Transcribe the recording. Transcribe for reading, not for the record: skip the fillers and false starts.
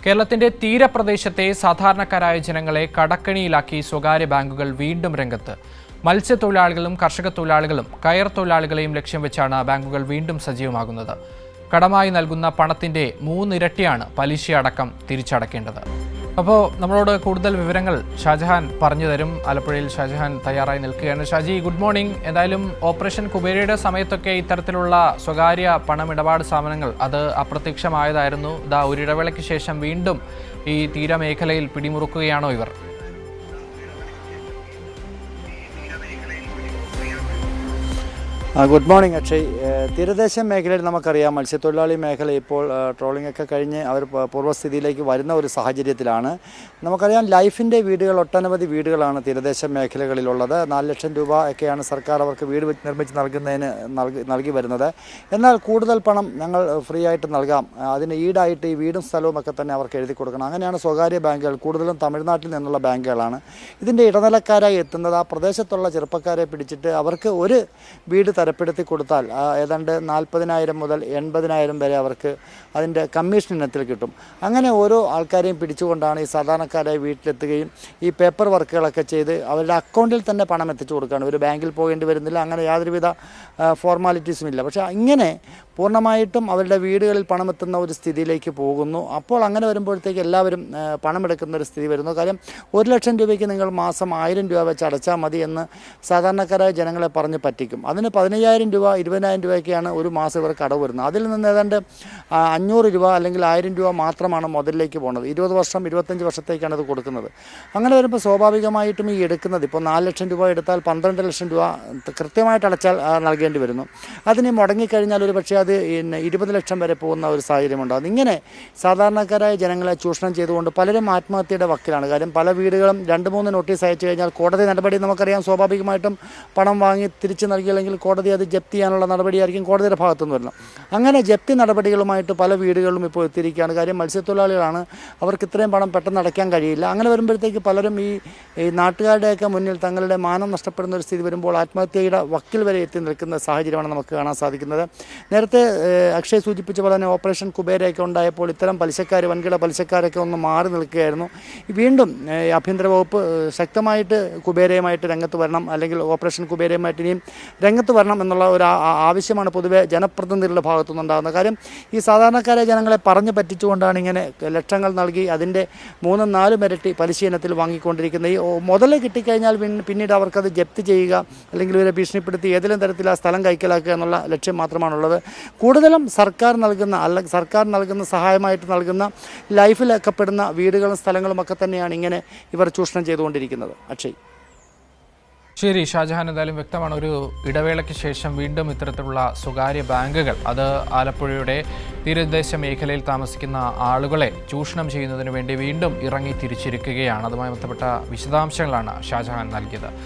കേരളത്തിന്റെ തീരപ്രദേശത്തെ സാധാരണക്കാരായ ജനങ്ങളെ കടക്കണിയിലാക്കി സ്വകാര്യ ബാങ്കുകൾ വീണ്ടും രംഗത്ത്. മത്സ്യത്തൊഴിലാളികളും കർഷക തൊഴിലാളികളും കയർ തൊഴിലാളികളെയും ലക്ഷ്യം വെച്ചാണ് ബാങ്കുകൾ വീണ്ടും സജീവമാകുന്നത്. കടമായി നൽകുന്ന പണത്തിന്റെ 3 ഇരട്ടിയാണ് പലിശയടക്കം തിരിച്ചടക്കേണ്ടത്. അപ്പോൾ നമ്മളോട് കൂടുതൽ വിവരങ്ങൾ ഷാജഹാൻ പറഞ്ഞു തരും. ആലപ്പുഴയിൽ ഷാജഹാൻ തയ്യാറായി നിൽക്കുകയാണ്. Shaji, good morning. എന്തായാലും ഓപ്പറേഷൻ കുബേരയുടെ സമയത്തൊക്കെ ഇത്തരത്തിലുള്ള സ്വകാര്യ പണമിടപാട് സ്ഥാപനങ്ങൾ അത് അപ്രത്യക്ഷമായതായിരുന്നു. ഇതാ ഒരിടവേളയ്ക്ക് ശേഷം വീണ്ടും ഈ തീരമേഖലയിൽ പിടിമുറുക്കുകയാണോ ഇവർ? Good morning Akshay. തീരദേശ മേഖലയിൽ നമുക്കറിയാം, മത്സ്യത്തൊഴിലാളി മേഖല ഇപ്പോൾ ട്രോളിംഗ് ഒക്കെ കഴിഞ്ഞ് അവർ പൂർവ്വസ്ഥിതിയിലേക്ക് വരുന്ന ഒരു സാഹചര്യത്തിലാണ്. നമുക്കറിയാം, ലൈഫിൻ്റെ വീടുകൾ, ഒട്ടനവധി വീടുകളാണ് തീരദേശ മേഖലകളിലുള്ളത്. 4 ലക്ഷം രൂപ ഒക്കെയാണ് സർക്കാർ അവർക്ക് വീട് നിർമ്മിച്ച് നൽകി വരുന്നത്. എന്നാൽ കൂടുതൽ പണം ഞങ്ങൾ ഫ്രീ ആയിട്ട് നൽകാം, അതിന് ഈടായിട്ട് ഈ വീടും സ്ഥലവും ഒക്കെ തന്നെ അവർക്ക് എഴുതി കൊടുക്കണം. അങ്ങനെയാണ് സ്വകാര്യ ബാങ്കുകൾ, കൂടുതലും തമിഴ്നാട്ടിൽ നിന്നുള്ള ബാങ്കുകളാണ് ഇതിൻ്റെ ഇടനിലക്കാരായി എത്തുന്നത്. ആ പ്രദേശത്തുള്ള ചെറുപ്പക്കാരെ പിടിച്ചിട്ട് അവർക്ക് ഒരു വീട് തരപ്പെടുത്തി കൊടുത്താൽ ഏതാണ്ട് 40,000 മുതൽ 80,000 വരെ അവർക്ക് അതിൻ്റെ കമ്മീഷൻ ഇനത്തിൽ കിട്ടും. അങ്ങനെ ഓരോ ആൾക്കാരെയും പിടിച്ചുകൊണ്ടാണ് ഈ സാധാരണക്കാരായ വീട്ടിലെത്തുകയും ഈ പേപ്പർ വർക്കുകളൊക്കെ ചെയ്ത് അവരുടെ അക്കൗണ്ടിൽ തന്നെ പണം എത്തിച്ചു കൊടുക്കുകയാണ്. ഒരു ബാങ്കിൽ പോകേണ്ടി വരുന്നില്ല, അങ്ങനെ യാതൊരുവിധ ഫോർമാലിറ്റീസും ഇല്ല. പക്ഷേ ഇങ്ങനെ പൂർണ്ണമായിട്ടും അവരുടെ വീടുകളിൽ പണമെത്തുന്ന ഒരു സ്ഥിതിയിലേക്ക് പോകുന്നു. അപ്പോൾ അങ്ങനെ വരുമ്പോഴത്തേക്ക് എല്ലാവരും പണമെടുക്കുന്ന ഒരു സ്ഥിതി വരുന്നു. കാര്യം 1 ലക്ഷം രൂപയ്ക്ക് നിങ്ങൾ മാസം 1000 രൂപ വെച്ച് അടച്ചാൽ മതി എന്ന് സാധാരണക്കാരായ ജനങ്ങളെ പറഞ്ഞ് പറ്റിക്കും. അതിന് 15,000 രൂപ 20,000 രൂപയ്ക്കാണ് ഒരു മാസം ഇവർക്ക് അടവ് വരുന്നത്. അതിൽ നിന്ന് ഏതാണ്ട് 500 രൂപ അല്ലെങ്കിൽ 1000 രൂപ മാത്രമാണ് മുതലിലേക്ക് പോകുന്നത്. 20 വർഷം 25 വർഷത്തേക്കാണ് ഇത് കൊടുക്കുന്നത്. അങ്ങനെ വരുമ്പോൾ സ്വാഭാവികമായിട്ടും ഈ എടുക്കുന്നത്, ഇപ്പോൾ 4 ലക്ഷം രൂപ എടുത്താൽ 12 ലക്ഷം രൂപ കൃത്യമായിട്ട് അടച്ചാൽ നൽകേണ്ടി വരുന്നു. അതിന് മുടങ്ങിക്കഴിഞ്ഞാൽ ഒരു പക്ഷേ അത് 20 ലക്ഷം വരെ പോകുന്ന ഒരു സാഹചര്യമുണ്ടാകും. ഇങ്ങനെ സാധാരണക്കാരായ ജനങ്ങളെ ചൂഷണം ചെയ്തുകൊണ്ട് പലരും ആത്മഹത്യയുടെ വക്കിലാണ്. കാര്യം പല വീടുകളും 2-3 നോട്ടീസ് അയച്ചു കഴിഞ്ഞാൽ കോടതി നടപടി നമുക്കറിയാം. സ്വാഭാവികമായിട്ടും പണം വാങ്ങി തിരിച്ചു നൽകിയില്ലെങ്കിൽ കോടതി അത് ജപ്തി ചെയ്യാനുള്ള നടപടിയായിരിക്കും കോടതിയുടെ ഭാഗത്തുനിന്ന് വരുന്നത്. അങ്ങനെ ജപ്തി നടപടികളുമായിട്ട് പല വീടുകളിലും ഇപ്പോൾ എത്തിയിരിക്കുകയാണ്. കാര്യം മത്സ്യത്തൊഴിലാളികളാണ്, അവർക്ക് ഇത്രയും പണം പെട്ടെന്ന് അടയ്ക്കാൻ കഴിയില്ല. അങ്ങനെ വരുമ്പോഴത്തേക്ക് പലരും ഈ നാട്ടുകാരുടെയൊക്കെ മുന്നിൽ തങ്ങളുടെ മാനം നഷ്ടപ്പെടുന്ന ഒരു സ്ഥിതി വരുമ്പോൾ ആത്മഹത്യയുടെ വക്കിൽ വരെ എത്തി നിൽക്കുന്ന സാഹചര്യമാണ് നമുക്ക് കാണാൻ സാധിക്കുന്നത്. നേരത്തെ അക്ഷയ് സൂചിപ്പിച്ച പോലെ തന്നെ ഓപ്പറേഷൻ കുബേരയൊക്കെ ഉണ്ടായപ്പോൾ ഇത്തരം പലിശക്കാർ, വൻകിട പലിശക്കാരൊക്കെ ഒന്ന് മാറി നിൽക്കുകയായിരുന്നു. വീണ്ടും ആഭ്യന്തര വകുപ്പ് ശക്തമായിട്ട് കുബേരയുമായിട്ട് രംഗത്ത് വരണം, അല്ലെങ്കിൽ ഓപ്പറേഷൻ കുബേരയുമായിട്ട് ഇനിയും രംഗത്ത് വരണം എന്നുള്ള ഒരു ആവശ്യമാണ് പൊതുവെ ജനപ്രതിനിധികളുടെ ഭാഗത്തുനിന്നുണ്ടാകുന്നത്. കാര്യം ഈ സാധാരണക്കാരെ ജനങ്ങളെ പറഞ്ഞു പറ്റിച്ചുകൊണ്ടാണ് ഇങ്ങനെ ലക്ഷങ്ങൾ നൽകി അതിൻ്റെ 3-4 ഇരട്ടി പലിശ ഇനത്തിൽ വാങ്ങിക്കൊണ്ടിരിക്കുന്നത്. ഈ മുതൽ കിട്ടിക്കഴിഞ്ഞാൽ പിന്നീട് അവർക്കത് ജപ്തി ചെയ്യുക, അല്ലെങ്കിൽ ഇവരെ ഭീഷണിപ്പെടുത്തി ഏതെങ്കിലും തരത്തിൽ ആ സ്ഥലം കൈക്കലാക്കുക എന്നുള്ള ലക്ഷ്യം മാത്രമാണുള്ളത്. കൂടുതലും സർക്കാർ നൽകുന്ന സഹായമായിട്ട് നൽകുന്ന ലൈഫിലൊക്കെ പെടുന്ന വീടുകളും സ്ഥലങ്ങളും ഒക്കെ തന്നെയാണ് ഇങ്ങനെ ഇവർ ചൂഷണം ചെയ്തുകൊണ്ടിരിക്കുന്നത്. അക്ഷയ്. ശരി ഷാജഹാൻ, എന്തായാലും വ്യക്തമാണ്. ഒരു ഇടവേളയ്ക്ക് ശേഷം വീണ്ടും ഇത്തരത്തിലുള്ള സ്വകാര്യ ബാങ്കുകൾ അത് ആലപ്പുഴയുടെ തീരദേശ മേഖലയിൽ താമസിക്കുന്ന ആളുകളെ ചൂഷണം ചെയ്യുന്നതിന് വേണ്ടി വീണ്ടും ഇറങ്ങി തിരിച്ചിരിക്കുകയാണ്. അതുമായി ബന്ധപ്പെട്ട വിശദാംശങ്ങളാണ് ഷാജഹാൻ നൽകിയത്.